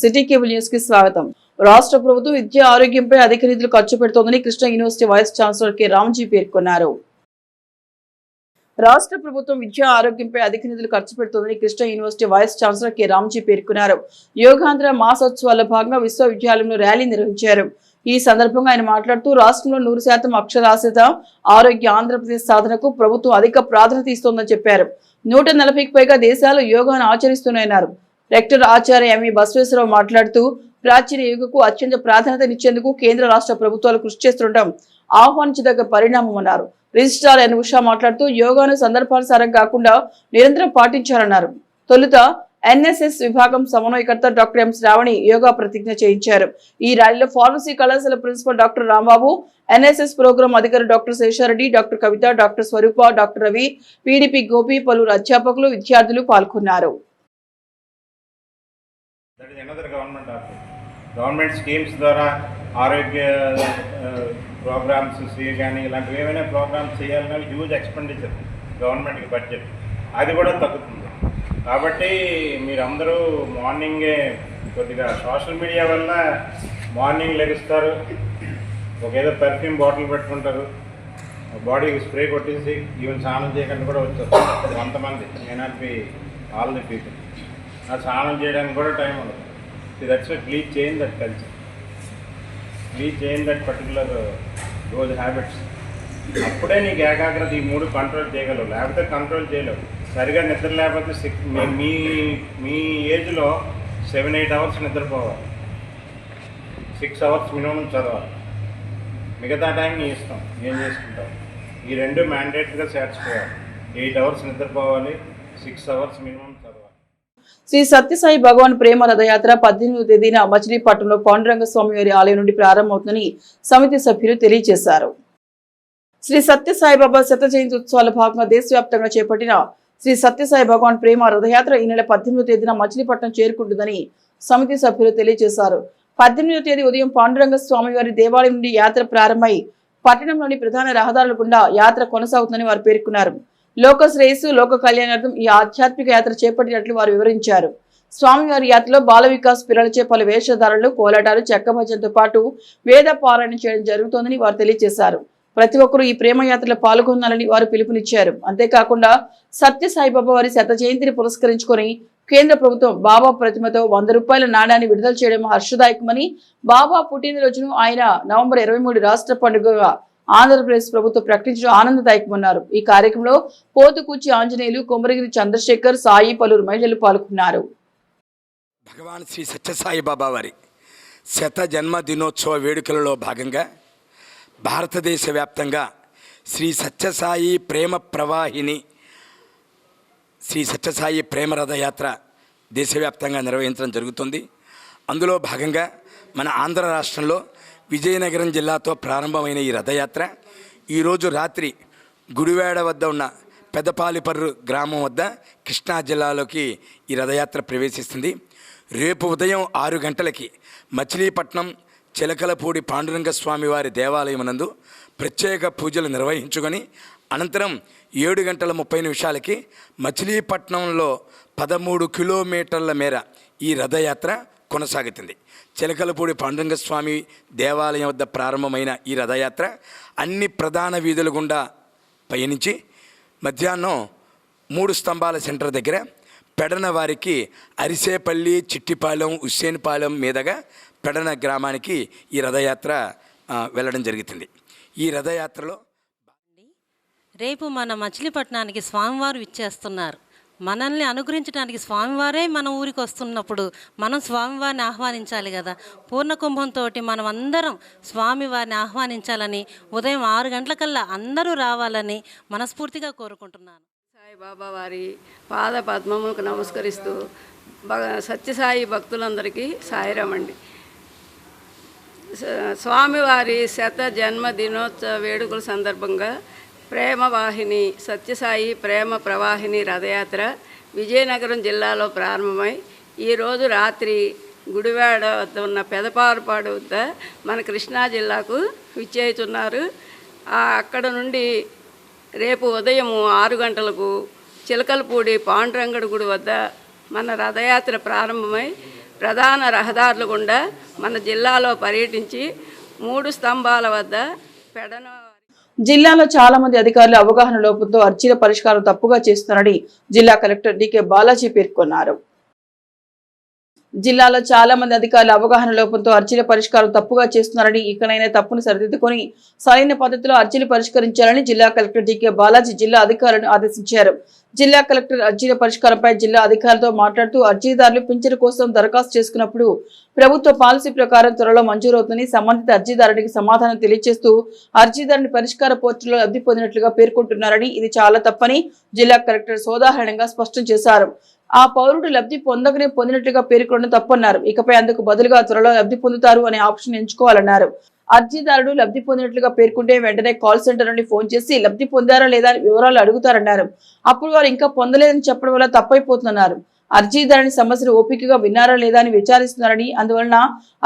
City cable news కి స్వాగతం. రాష్ట్ర ప్రభుత్వం విద్యా ఆరోగ్యంపై అధిక నిధులు ఖర్చు పెడుతోందని Krishna university vice chancellor K Ramji పేర్కొన్నారు. రాష్ట్ర ప్రభుత్వం విద్యా ఆరోగ్యంపై అధిక నిధులు ఖర్చు పెడుతోందని Krishna university vice chancellor K Ramji పేర్కొన్నారు. యోగాంధ్ర మాసోత్సవాల్లో భాగంగా విశ్వవిద్యాలయంలో ర్యాలీ నిర్వహించారు. ఈ సందర్భంగా ఆయన మాట్లాడుతూ రాష్ట్రంలో 100% అక్షరాస్యత ఆరోగ్య ఆంధ్రప్రదేశ్ సాధనకు ప్రభుత్వం అధిక ప్రాధాన్యత ఇస్తోందని చెప్పారు. 140కి పైగా దేశాలు యోగాను ఆచరిస్తున్నాయన్నారు. రెక్టర్ ఆచార్య ఎంవి బసవేశ్వరరావు మాట్లాడుతూ ప్రాచీన యోగకు అత్యంత ప్రాధాన్యతనిచ్చేందుకు కేంద్ర రాష్ట్ర ప్రభుత్వాలు కృషి చేస్తుండటం ఆహ్వానించదగ్గ పరిణామం అన్నారు. రిజిస్ట్రార్ ఎన్ ఉషా మాట్లాడుతూ యోగాను సందర్భానుసారం కాకుండా నిరంతరం పాటించాలన్నారు. తొలుత ఎన్ఎస్ఎస్ విభాగం సమన్వయకర్త డాక్టర్ ఎం శ్రావణి యోగా ప్రతిజ్ఞ చేయించారు. ఈ ర్యాలీలో ఫార్మసీ కళాశాల principal doctor Rambabu, NSS program అధికారి doctor Seshareddy, doctor Kavitha, doctor Swaroopa, doctor Ravi, PDP Gopi, పలువురు అధ్యాపకులు, విద్యార్థులు పాల్గొన్నారు. గవర్నమెంట్ స్కీమ్స్ ద్వారా ఆరోగ్య ప్రోగ్రామ్స్ కానీ ఇలాంటివి ఏమైనా ప్రోగ్రామ్స్ చేయాలన్నా హ్యూజ్ ఎక్స్పెండిచర్ గవర్నమెంట్కి బడ్జెట్ అది కూడా తగ్గుతుంది. కాబట్టి మీరందరూ మార్నింగే కొద్దిగా సోషల్ మీడియా వల్ల మార్నింగ్ లెగుస్తారు, ఒక ఏదో పెర్ఫ్యూమ్ బాటిల్ పెట్టుకుంటారు, బాడీకి స్ప్రే కొట్టేసి ఈవెన్ స్నానం చేయకుండా కూడా వచ్చేస్తారు కొంతమంది. May not be all the people. ఆ స్నానం చేయడానికి కూడా టైం ఉండదు. That's why please change that culture, please change that particular those habits. అప్పుడే నీకు ఏకాగ్రత ఈ 3 కంట్రోల్ చేయగలవు, లేకపోతే కంట్రోల్ చేయలేవు. సరిగా నిద్ర లేకపోతే మీ ఏజ్లో 7-8 అవర్స్ నిద్రపోవాలి, 6 అవర్స్ మినిమం చదవాలి. మిగతా టైం నీ ఇష్టం, ఏం చేసుకుంటావు. ఈ 2 మ్యాండేటరీగా చేర్చుకోవాలి. 8 అవర్స్ నిద్రపోవాలి, 6 అవర్స్ మినిమం చదవాలి. శ్రీ సత్యసాయి భగవాన్ ప్రేమ రథయాత్ర 18వ తేదీన మచిలీపట్నంలో పాండురంగ స్వామి వారి ఆలయం నుండి ప్రారంభమవుతుందని సమితి సభ్యులు తెలియజేశారు. శ్రీ సత్యసాయిబాబా శత జయంతి ఉత్సవాల భాగంగా దేశవ్యాప్తంగా చేపట్టిన శ్రీ సత్యసాయి భగవాన్ ప్రేమ రథయాత్ర ఈ నెల 18వ తేదీన మచిలీపట్నం చేరుకుంటుందని సమితి సభ్యులు తెలియజేశారు. 18వ తేదీ ఉదయం పాండురంగ స్వామి వారి దేవాలయం నుండి యాత్ర ప్రారంభమై పట్టణంలోని ప్రధాన రహదారుల గుండా యాత్ర కొనసాగుతుందని వారు పేర్కొన్నారు. లోక శ్రేయస్సు, లోక కళ్యాణార్థం ఈ ఆధ్యాత్మిక యాత్ర చేపట్టినట్లు వారు వివరించారు. స్వామివారి యాత్రలో బాల వికాస్ పిల్లలచే పలు వేషధారణలు, కోలాటాలు, చెక్క భజనతో పాటు వేద పారాయణ చేయడం జరుగుతోందని వారు తెలియజేశారు. ప్రతి ఒక్కరూ ఈ ప్రేమ యాత్రలో పాల్గొనాలని వారు పిలుపునిచ్చారు. అంతేకాకుండా సత్యసాయిబాబా వారి శత జయంతిని పురస్కరించుకొని కేంద్ర ప్రభుత్వం బాబా ప్రతిమతో 100 రూపాయల నాణ్యాన్ని విడుదల చేయడం హర్షదాయకమని, బాబా పుట్టినరోజును ఆయన నవంబర్ 23 రాష్ట్ర పండుగగా ఆంధ్రప్రదేశ్ ప్రభుత్వం ప్రకటించడం ఆనందదాయకమన్నారు. ఈ కార్యక్రమంలో పోతుకూచి ఆంజనేయులు, కొమరగిరి చంద్రశేఖర్, సాయి, పలువురు మహిళలు పాల్గొన్నారు. భగవాన్ శ్రీ సత్యసాయి బాబా వారి శత జన్మ దినోత్సవ వేడుకలలో భాగంగా భారతదేశ వ్యాప్తంగా శ్రీ సత్యసాయి ప్రేమ ప్రవాహిని, శ్రీ సత్యసాయి ప్రేమ రథయాత్ర దేశవ్యాప్తంగా నిర్వహించడం జరుగుతుంది. అందులో భాగంగా మన ఆంధ్ర రాష్ట్రంలో విజయనగరం జిల్లాతో ప్రారంభమైన ఈ రథయాత్ర ఈరోజు రాత్రి గుడివాడ వద్ద ఉన్న పెదపాలిపర్రు గ్రామం వద్ద కృష్ణా జిల్లాలోకి ఈ రథయాత్ర ప్రవేశిస్తుంది. రేపు ఉదయం 6 గంటలకి మచిలీపట్నం చిలకలపూడి పాండురంగ స్వామి వారి దేవాలయం నందు ప్రత్యేక పూజలు నిర్వహించుకొని అనంతరం 7:30 మచిలీపట్నంలో 13 కిలోమీటర్ల మేర ఈ రథయాత్ర కొనసాగుతుంది. చిలకలపూడి పాండురంగ స్వామి దేవాలయం వద్ద ప్రారంభమైన ఈ రథయాత్ర అన్ని ప్రధాన వీధుల గుండా పయనించి మధ్యాహ్నం 3 స్తంభాల సెంటర్ దగ్గర పెడన వారికి అరిసేపల్లి, చిట్టిపాలెం, హుస్సేన్పాలెం మీదుగా పెడన గ్రామానికి ఈ రథయాత్ర వెళ్ళడం జరుగుతుంది. ఈ రథయాత్రలో రేపు మన మచిలీపట్నానికి స్వామివారు ఇచ్చేస్తున్నారు. మనల్ని అనుగ్రహించడానికి స్వామివారే మన ఊరికి వస్తున్నప్పుడు మనం స్వామివారిని ఆహ్వానించాలి కదా. పూర్ణకుంభంతో మనం అందరం స్వామివారిని ఆహ్వానించాలని ఉదయం 6 గంటలకల్లా అందరూ రావాలని మనస్ఫూర్తిగా కోరుకుంటున్నాను. సాయిబాబా వారి పాద పద్మములకు నమస్కరిస్తూ సత్యసాయి భక్తులందరికీ సాయిరామండి. స్వామివారి శత జన్మ దినోత్సవ వేడుకల సందర్భంగా ప్రేమవాహిని సత్యసాయి ప్రేమ ప్రవాహిని రథయాత్ర విజయనగరం జిల్లాలో ప్రారంభమై ఈరోజు రాత్రి గుడివాడ వద్ద ఉన్న పెదపారుపాడు వద్ద మన కృష్ణా జిల్లాకు విచ్చేస్తున్నారు. అక్కడ నుండి రేపు ఉదయం 6 గంటలకు చిలకలపూడి పాండురంగడి గుడి వద్ద మన రథయాత్ర ప్రారంభమై ప్రధాన రహదారులు గుండా మన జిల్లాలో పర్యటించి 3 స్తంభాల వద్ద పెడన జిల్లాలో చాలా మంది అధికారులు అవగాహన లోపంతో అర్జీల పరిష్కారం తప్పుగా చేస్తున్నారని జిల్లా కలెక్టర్ డికే బాలాజీ పేర్కొన్నారు. జిల్లాలో చాలా మంది అధికారులు అవగాహన లోపంతో అర్జీల పరిష్కారం తప్పుగా చేస్తున్నారని, ఇకనైనా తప్పును సరిదిద్దుకొని సరైన పద్ధతిలో అర్జీలు పరిష్కరించాలని జిల్లా కలెక్టర్ డికే బాలాజీ జిల్లా అధికారులను ఆదేశించారు. జిల్లా కలెక్టర్ అర్జీల పరిష్కారంపై జిల్లా అధికారులతో మాట్లాడుతూ అర్జీదారులు పింఛను కోసం దరఖాస్తు చేసుకున్నప్పుడు ప్రభుత్వ పాలసీ ప్రకారం త్వరలో మంజూరవుతుందని సంబంధిత అర్జీదారునికి సమాధానం తెలియజేస్తూ అర్జీదారుని పరిష్కార పోర్టల్లో లబ్ధి పొందినట్లుగా పేర్కొంటున్నారని, ఇది చాలా తప్పని జిల్లా కలెక్టర్ సోదాహరణంగా స్పష్టం చేశారు. ఆ పౌరుడు లబ్ధి పొందకనే పొందినట్లుగా పేర్కొనడం తప్పన్నారు. ఇకపై అందుకు బదులుగా త్వరలో లబ్ధి పొందుతారు అనే ఆప్షన్ ఎంచుకోవాలన్నారు. అర్జీదారుడు లబ్ధి పొందినట్లుగా పేర్కొంటే వెంటనే కాల్ సెంటర్ నుండి ఫోన్ చేసి లబ్ధి పొందారా లేదా అని వివరాలు అడుగుతారన్నారు. అప్పుడు వారు ఇంకా పొందలేదని చెప్పడం వల్ల తప్పైపోతున్నారు. అర్జీదారుని సమస్యను ఓపికగా విన్నారా లేదా అని విచారిస్తున్నారని, అందువలన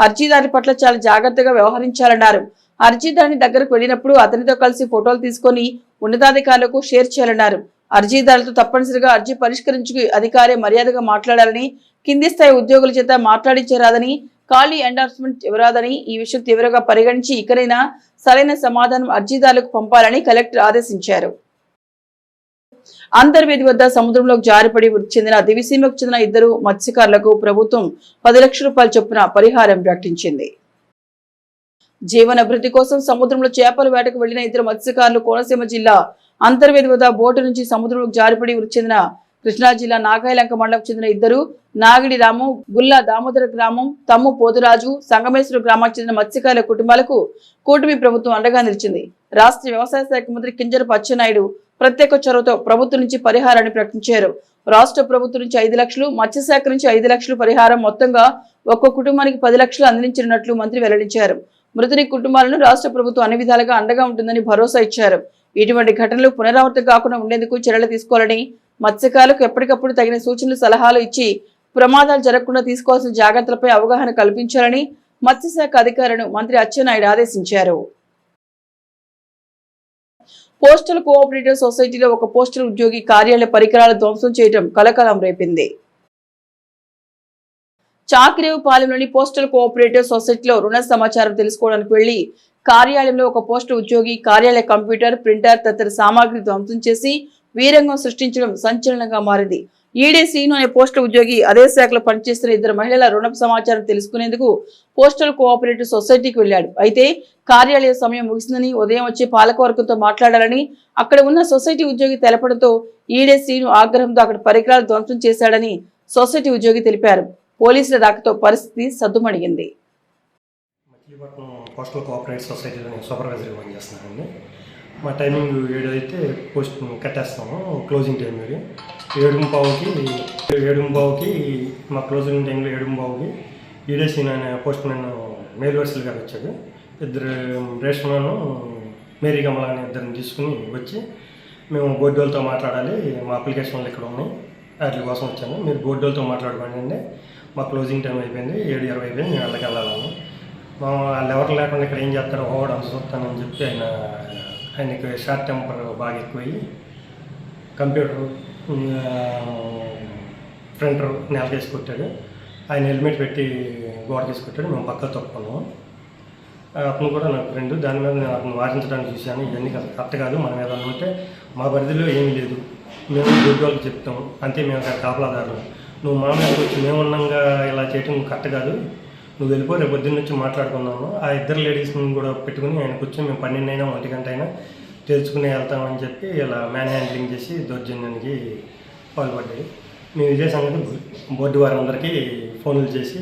అర్జీదారు పట్ల చాలా జాగ్రత్తగా వ్యవహరించాలన్నారు. అర్జీదారుని దగ్గరకు వెళ్ళినప్పుడు అతనితో కలిసి ఫోటోలు తీసుకొని ఉన్నతాధికారులకు షేర్ చేయాలన్నారు. అర్జీదారులతో తప్పనిసరిగా అర్జీ పరిష్కరించుకు అధికారి మర్యాదగా మాట్లాడాలని, కింది స్థాయి ఉద్యోగుల చేత మాట్లాడించరాదని, ఖాళీ ఎండార్స్మెంట్ ఇవ్వరాదని, ఈ విషయం తీవ్రంగా పరిగణించి ఇకనైనా సరైన సమాధానం అర్జీదారులకు పంపాలని కలెక్టర్ ఆదేశించారు. అంతర్వేది వద్ద సముద్రంలోకి జారిపడి మృతి చెందిన దివిసీమకు చెందిన 2 మత్స్యకారులకు ప్రభుత్వం 10 లక్షల రూపాయల చొప్పున పరిహారం ప్రకటించింది. జీవనాభివృద్ధి కోసం సముద్రంలో చేపల వేటకు వెళ్లిన 2 మత్స్యకారులు కోనసీమ జిల్లా అంతర్వేది వద్ద బోటు నుంచి సముద్రంలోకి జారిపడి మృతి చెందిన కృష్ణా జిల్లా నాగాయలంక మండలం చెందిన 2 నాగిడి రాము, గుల్లా దామోదర గ్రామం, తమ్ము పోతురాజు, సంగమేశ్వర గ్రామానికి చెందిన మత్స్యకారుల కుటుంబాలకు కూటమి ప్రభుత్వం అండగా నిలిచింది. రాష్ట్ర వ్యవసాయ శాఖ మంత్రి కింజరాపు అచ్చెన్నాయుడు ప్రత్యేక చొరవతో ప్రభుత్వం నుంచి పరిహారాన్ని ప్రకటించారు. రాష్ట్ర ప్రభుత్వం నుంచి 5 లక్షలు, మత్స్యశాఖ నుంచి 5 లక్షలు పరిహారం, మొత్తంగా ఒక్కో కుటుంబానికి 10 లక్షలు అందించనున్నట్లు మంత్రి వెల్లడించారు. మృతుని కుటుంబాలను రాష్ట్ర ప్రభుత్వం అన్ని విధాలుగా అండగా ఉంటుందని భరోసా ఇచ్చారు. ఇటువంటి ఘటనలు పునరావృతం కాకుండా ఉండేందుకు చర్యలు తీసుకోవాలని, మత్స్యకారులకు ఎప్పటికప్పుడు తగిన సూచనలు సలహాలు ఇచ్చి ప్రమాదాలు జరగకుండా తీసుకోవాల్సిన జాగ్రత్తలపై అవగాహన కల్పించాలని మత్స్యశాఖ అధికారులను మంత్రి అచ్చెన్నాయుడు ఆదేశించారు. పోస్టల్ కోఆపరేటివ్ సొసైటీలో ఒక పోస్టల్ ఉద్యోగి కార్యాలయ పరికరాలు ధ్వంసం చేయడం కలకలం రేపింది. చాకిరేవుపాలెంలోని పోస్టల్ కోఆపరేటివ్ సొసైటీలో రుణ సమాచారం తెలుసుకోవడానికి వెళ్లి కార్యాలయంలో ఒక పోస్టల్ ఉద్యోగి కార్యాలయ కంప్యూటర్, ప్రింటర్ తదితర సామాగ్రి ధ్వంసం చేసి వీరంగం సృష్టించడం సంచలనంగా మారింది. ఈడే సీను అనే పోస్టల్ ఉద్యోగి అదే శాఖలో పనిచేస్తున్న 2 మహిళల రుణ సమాచారం తెలుసుకునేందుకు పోస్టల్ కోఆపరేటివ్ సొసైటీకి వెళ్లాడు. అయితే కార్యాలయ సమయం ముగిసిందని, ఉదయం వచ్చి పాలకవర్గంతో మాట్లాడాలని అక్కడ ఉన్న సొసైటీ ఉద్యోగి తెలపడంతో ఈడే సీను ఆగ్రహంతో అక్కడ పరికరాలు ధ్వంసం చేశాడని సొసైటీ ఉద్యోగి తెలిపారు. పోలీసుల రాకతో పరిస్థితి సద్దుమణిగింది. మచిలీపట్నం పోస్టల్ కోఆపరేటివ్ సొసైటీలో నేను సూపర్వైజర్గా పనిచేస్తున్నానండి. మా టైమింగ్ 7 అయితే పోస్ట్ కట్టేస్తాము. క్లోజింగ్ టైం 7:15కి మా క్లోజింగ్ టైంలో 7:15కి ఈడేసీ అనే పోస్ట్ మ్యాన్ మేల్ వర్సల్ గారు వచ్చాడు. 2 రేష్మను మేరీ కమల అనే 2 తీసుకుని వచ్చి, మేము బోర్డు వాళ్ళతో మాట్లాడాలి, మా అప్లికేషన్లు ఇక్కడ ఉన్నాయి, వాటి కోసం వచ్చాను, మీరు బోర్డు వాళ్ళతో మాట్లాడుకోండి, మా క్లోజింగ్ టైం అయిపోయింది, 7:20 అయిపోయింది, మేము వాళ్ళకి వెళ్ళాలని. వాళ్ళు ఎవరు లేకుండా ఇక్కడ ఏం చేస్తారో ఓవడం చూస్తానని చెప్పి ఆయనకి షార్ట్ టెంపర్ బాగా ఎక్కువయ్యి కంప్యూటర్, ప్రింటర్ నేలకేసి కొట్టాడు. ఆయన హెల్మెట్ పెట్టి గోడకేసి కొట్టాడు. మేము పక్కకు తప్పుకున్నాము. అతను కూడా నాకు ఫ్రెండ్. దాని మీద నేను అతను వారించడానికి చూశాను. ఇవన్నీ కరెక్ట్ కాదు, మన మీద ఉంటే మా పరిధిలో ఏమీ లేదు, మేము గుడ్డి వాళ్ళకి చెప్తాము అంతే, మేము అక్కడ కాపలాదారు, నువ్వు మా మీద వచ్చి మేమున్నాగా ఇలా చేయటం కరెక్ట్ కాదు, నువ్వు వెళ్ళిపో, రేపు పొద్దున్న నుంచి మాట్లాడుకున్నాము. ఆ 2 లేడీస్ని కూడా పెట్టుకుని ఆయన కూర్చొని మేము 12 అయినా 1 గంట అయినా తెలుసుకుని వెళ్తామని చెప్పి ఇలా మ్యాన్ హ్యాండ్లింగ్ చేసి దౌర్జన్యానికి పాల్పడ్డాయి. మేము ఇదే సంగతి బోర్డు వారందరికీ ఫోన్లు చేసి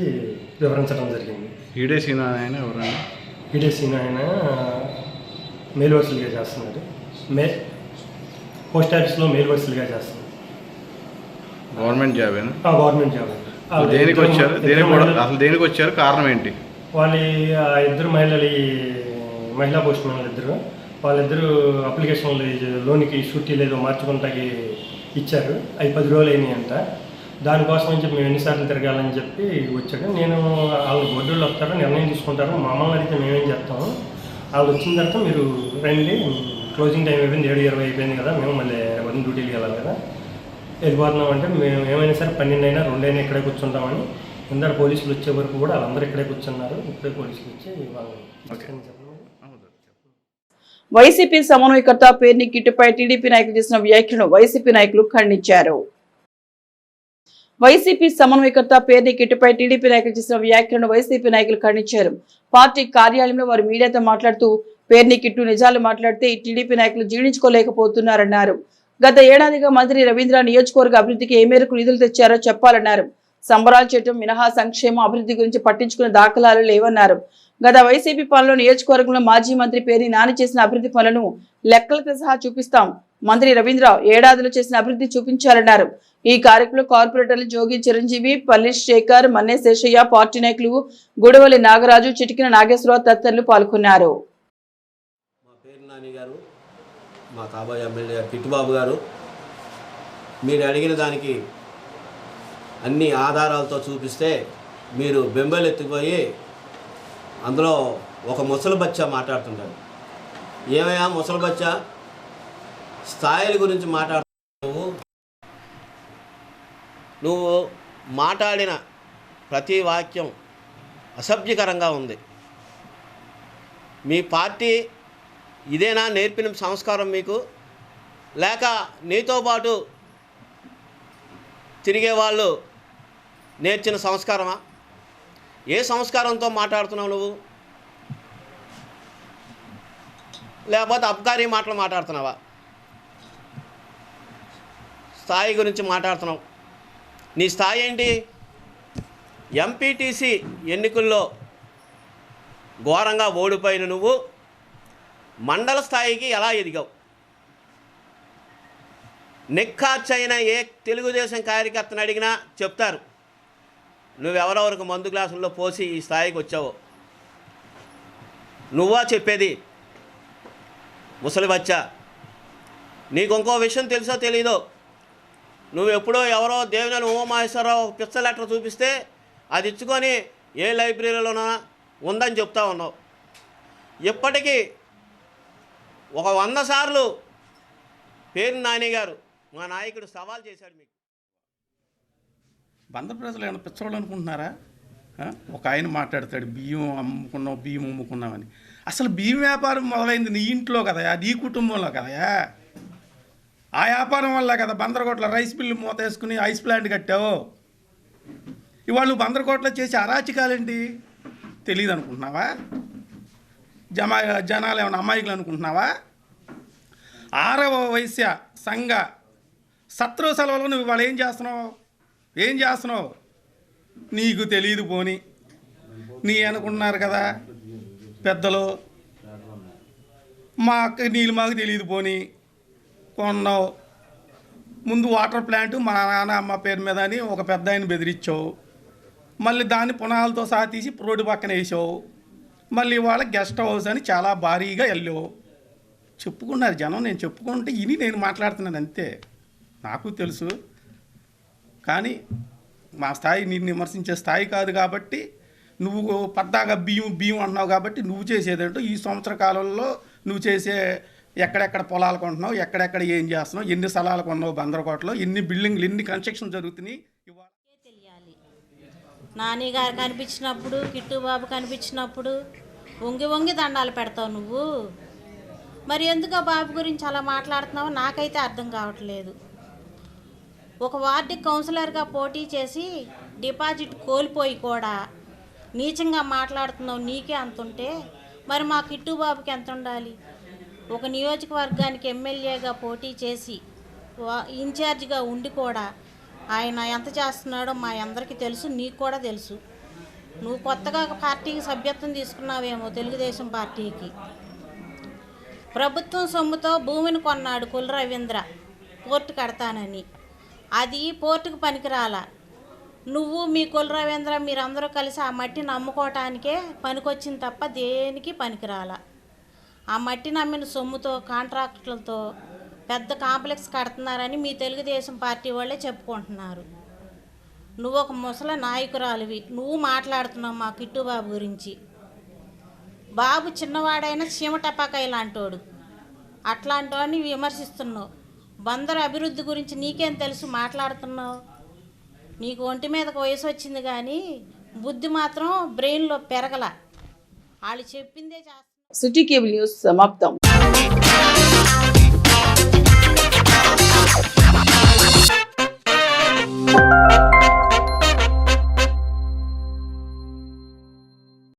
వివరించడం జరిగింది. ఈడే సీనా ఆయన ఎవరైనా ఈడే సీనా ఆయన మెయిల్ వర్సల్గా చేస్తున్నారు. పోస్ట్ ఆఫీస్లో మెయిల్ వర్సల్గా చేస్తున్నారు. గవర్నమెంట్ జాబేనా? Government job. దేనికి వచ్చారు? అసలు దేనికి వచ్చారు? కారణం ఏంటి? వాళ్ళ 2 మహిళా పోస్ట్ మ్యాన్లు వాళ్ళిద్దరూ అప్లికేషన్లు లోన్కి షూటీ లేదో మార్చుకుంటాకి ఇచ్చారు. అవి 10 రోజులు అయినాయి అంట. దానికోసం అని చెప్పి మేము ఎన్నిసార్లు తిరగాలని చెప్పి వచ్చాడు. నేను వాళ్ళు బొడ్డోళ్ళు వస్తారో నిర్ణయం తీసుకుంటారు, మమ్మల్ని అడిగితే మేమేం చేస్తాము, వాళ్ళు వచ్చిన తర్వాత మీరు రండి, క్లోజింగ్ టైం అయిపోయింది, 7:20 అయిపోయింది కదా, మేము మళ్ళీ వన్ డ్యూటీకి వెళ్ళాలి కదా, వెళ్ళిపోతున్నాం అంటే మేము ఏమైనా సరే 12 అయినా 2 అయినా ఇక్కడే కూర్చుంటామని ఇందరు పోలీసులు వచ్చే వరకు కూడా వాళ్ళందరూ ఇక్కడే కూర్చున్నారు. ఇప్పుడే పోలీసులు వచ్చి వాళ్ళు వైసీపీ సమన్వయకర్త పేర్ని కిట్టుపై టీడీపీ నాయకులు చేసిన వ్యాఖ్యలను వైసీపీ నాయకులు ఖండించారు. వైసీపీ సమన్వయకర్త పేర్ని కిట్టుపై టీడీపీ నాయకులు చేసిన వ్యాఖ్యలను వైసీపీ నాయకులు ఖండించారు. పార్టీ కార్యాలయంలో వారు మీడియాతో మాట్లాడుతూ పేర్ని కిట్టు నిజాలు మాట్లాడితే టీడీపీ నాయకులు జీర్ణించుకోలేకపోతున్నారన్నారు. గత ఏడాదిగా మంత్రి రవీంద్ర నియోజకవర్గ అభివృద్ధికి ఏ మేరకు నిధులు తెచ్చారో చెప్పాలన్నారు. సంబరాలు చేయడం మినహా సంక్షేమ అభివృద్ధి గురించి పట్టించుకునే దాఖలాలు లేవన్నారు. గత వైసీపీ పాలనలో నియోజకవర్గంలో మాజీ మంత్రి పేర్ని నాని చేసిన అభివృద్ధి పనులను లెక్కలతో సహా చూపిస్తాం. మంత్రి రవీంద్ర ఏడాదిలో చేసిన అభివృద్ధి చూపించారన్నారు. ఈ కార్యక్రమంలో కార్పొరేటర్లు జోగి చిరంజీవి, పల్లి శేఖర్, మన్నే శేషయ్య, పార్టీ నాయకులు గుడవల్లి నాగరాజు, చిటికిన నాగేశ్వరరావు తదితరులు పాల్గొన్నారు. మా పేరు నాని గారు, మా కాబోయే ఎమ్మెల్యే గారు కిట్టుబాబు గారు, మీరు అడిగిన దానికి అన్ని ఆధారాలతో చూపిస్తే మీరు బెంబేలెత్తిపోయి అందులో ఒక ముసలి బచ్చా మాట్లాడుతుంటారు. ఏమయ్యా ముసలి బచ్చా, స్థాయిల గురించి మాట్లాడుతున్నావు. నువ్వు మాట్లాడిన ప్రతి వాక్యం అసభ్యకరంగా ఉంది. మీ పార్టీ ఇదేనా నేర్పిన సంస్కారం మీకు? లేక నీతో పాటు తిరిగే వాళ్ళు నేర్చిన సంస్కారమా? ఏ సంస్కారంతో మాట్లాడుతున్నావు నువ్వు? లేకపోతే అబ్కారీ మాటలు మాట్లాడుతున్నావా? స్థాయి గురించి మాట్లాడుతున్నావు. నీ స్థాయి ఏంటి? ఎంపీటీసీ ఎన్నికల్లో ఘోరంగా ఓడిపోయిన నువ్వు మండల స్థాయికి ఎలా ఎదిగావు? నిక్కార్చైన ఏ తెలుగుదేశం కార్యకర్తను అడిగినా చెప్తారు నువ్వెవరెవరికి మందు గ్లాసుల్లో పోసి ఈ స్థాయికి వచ్చావో. నువ్వా చెప్పేది? ముసలి బచ్చా, నీకు ఇంకో విషయం తెలుసో తెలీదో, నువ్వు ఎప్పుడో ఎవరో దేవినేని ఉమామహేశ్వరరావు పిచ్చ లెటర్ చూపిస్తే అది ఇచ్చుకొని ఏ లైబ్రరీలోనా ఉందని చెప్తా ఉన్నావు. ఇప్పటికీ ఒక 100 సార్లు పేరు నాని గారు మా నాయకుడు సవాల్ చేశాడు మీకు. బందర్ ప్రజలు ఏమైనా పిచ్చోళ్ళు అనుకుంటున్నారా? ఒక ఆయన మాట్లాడతాడు బియ్యం అమ్ముకున్నామని. అసలు బియ్యం వ్యాపారం మొదలైంది నీ ఇంట్లో కదయా, నీ కుటుంబంలో కదయా. ఆ వ్యాపారం వల్ల కదా బందరకోట్ల రైస్ మిల్లు మూతేసుకుని ఐస్ ప్లాంట్ కట్టావు. ఇవాళ బందరకోట్ల చేసే అరాచకాలేంటి తెలియదు అనుకుంటున్నావా? జనాలు ఏమైనా అమాయకులు అనుకుంటున్నావా? 6వ వైశ్య సంఘ సత్రు సెలవులో నువ్వు ఇవాళ ఏం చేస్తున్నావు? నీకు తెలియదు పోని. నీ అనుకుంటున్నారు కదా పెద్దలు, నీళ్ళు మాకు తెలియదు పోని. కొన్నావు ముందు వాటర్ ప్లాంట్ మా నాన్న అమ్మ పేరు మీద అని ఒక పెద్ద ఆయన బెదిరించావు. మళ్ళీ దాన్ని పునాలతో సహా తీసి రోడ్డు పక్కన వేసావు. మళ్ళీ వాళ్ళ గెస్ట్ హౌస్ అని చాలా భారీగా వెళ్ళావు. చెప్పుకున్నారు జనం, నేను చెప్పుకుంటే ఇని నేను మాట్లాడుతున్నాను అంతే. నాకు తెలుసు, కానీ మా స్థాయి నిన్ను విమర్శించే స్థాయి కాదు. కాబట్టి నువ్వు పద్దాగా బియ్యం అంటున్నావు. కాబట్టి నువ్వు చేసేదేంటో ఈ సంవత్సర కాలంలో నువ్వు చేసే ఎక్కడెక్కడ పొలాలు కొంటున్నావు, ఎక్కడెక్కడ ఏం చేస్తున్నావు, ఎన్ని స్థలాలు కొన్నావు, బందరకోటలో ఎన్ని బిల్డింగ్లు, ఎన్ని కన్స్ట్రక్షన్ జరుగుతున్నాయి తెలియాలి. నాని గారు కనిపించినప్పుడు, కిట్టుబాబు కనిపించినప్పుడు వంగి దండాలు పెడతావు నువ్వు. మరి ఎందుకు బాబు గురించి అలా మాట్లాడుతున్నావు నాకైతే అర్థం కావట్లేదు. ఒక వార్డు కౌన్సిలర్గా పోటీ చేసి డిపాజిట్ కోల్పోయి కూడా నీచంగా మాట్లాడుతున్నావు. నీకే అంతుంటే మరి మా కిట్టుబాబుకి ఎంత ఉండాలి? ఒక నియోజకవర్గానికి ఎమ్మెల్యేగా పోటీ చేసి ఇన్ఛార్జిగా ఉండి కూడా ఆయన ఎంత చేస్తున్నాడో మా అందరికీ తెలుసు, నీకు కూడా తెలుసు. నువ్వు కొత్తగా పార్టీకి సభ్యత్వం తీసుకున్నావేమో, తెలుగుదేశం పార్టీకి. ప్రభుత్వం సొమ్ముతో భూమిని కొన్నాడు కుల రవీంద్ర పోర్టు కడతానని. అది పోర్టుకు పనికిరాల. నువ్వు మీ కుల రవీంద్ర మీరందరూ కలిసి ఆ మట్టిని అమ్ముకోవటానికే పనికొచ్చింది తప్ప దేనికి పనికిరాల. ఆ మట్టి నమ్మిన సొమ్ముతో కాంట్రాక్టులతో పెద్ద కాంప్లెక్స్ కడుతున్నారని మీ తెలుగుదేశం పార్టీ వాళ్ళే చెప్పుకుంటున్నారు. నువ్వు ఒక ముసలి నాయకురాలివి, నువ్వు మాట్లాడుతున్నావు మా కిట్టుబాబు గురించి. బాబు చిన్నవాడైనా చీమటపాకాయ లాంటోడు, అట్లాంటి వాడిని విమర్శిస్తున్నావు. బందరు అభివృద్ధి గురించి నీకేం తెలుసు మాట్లాడుతున్నావు? నీకు ఒంటి మీదకు వయసు వచ్చింది కానీ బుద్ధి మాత్రం బ్రెయిన్లో పెరగల. వాళ్ళు చెప్పిందే చేస్తా. సిటీ కేబుల్ న్యూస్ సమాప్తం.